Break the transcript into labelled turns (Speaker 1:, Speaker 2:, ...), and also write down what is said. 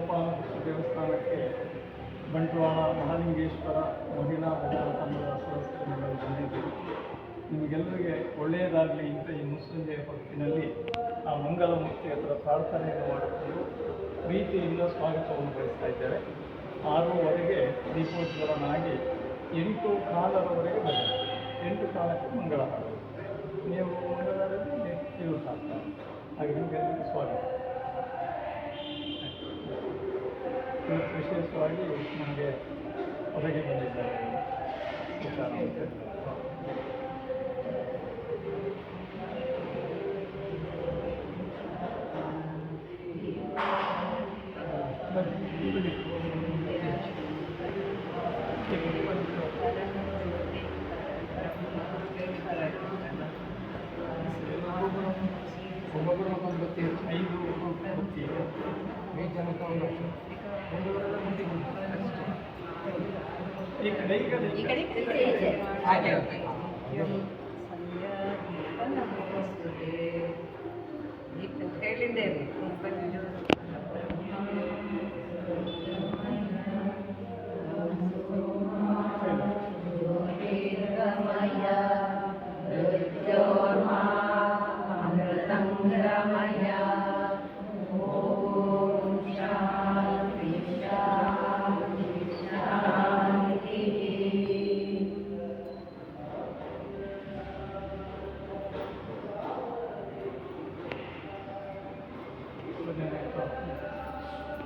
Speaker 1: ಗೋಪಾಲಕೃಷ್ಣ ದೇವಸ್ಥಾನಕ್ಕೆ ಬಂಟ್ವಾಳ ಮಹಾಲಿಂಗೇಶ್ವರ ಮಹಿಳಾ ಭಜನಾ ಸಂಘದ ಸದಸ್ಯರುಗಳು ಬಂದಿದ್ದೀವಿ. ನಿಮಗೆಲ್ಲರಿಗೆ ಒಳ್ಳೆಯದಾಗಲಿ ಅಂತ ಈ ಮುಸ್ಸಂಜೆಯ ಹೊತ್ತಿನಲ್ಲಿ ಆ ಮಂಗಲಮೂರ್ತಿ ಹತ್ರ ಪ್ರಾರ್ಥನೆಯನ್ನು ಮಾಡಿಕೊಂಡು ಪ್ರೀತಿಯಿಂದ ಸ್ವಾಗತವನ್ನು ಬಯಸ್ತಾ ಇದ್ದೇವೆ. 6:15ಕ್ಕೆ ದೀಪೋಜ್ವಲನಾಗಿ 8:15ರವರೆಗೆ ಭಜನೆ, 8:15ಕ್ಕೆ ಮಂಗಳ ಹಾಡು. ನೀವು ಮಂಗಳಾರತಿ ಇವರು ಹಾಕ್ತಾರೆ. ಹಾಗೆ ನಿಮಗೆಲ್ಲರಿಗೂ ಸ್ವಾಗತ. ವಿಶೇಷವಾಗಿ ನಮಗೆ ಹೊರಗೆ ಬಂದಿದ್ದಾರೆ ಒಬ್ಬೊಬ್ಬರು ಒಂದು ಬತ್ತಿ 5 ಬತ್ತಿ 5 ಜನಕ್ಕೆ ಒಂದು ಈ ಕಡೆ ಹಾಗೆ ಹೇಳಿದ್ದೇನೆ.
Speaker 2: ಜ್ಯೋತಿರ್ಗಮಯ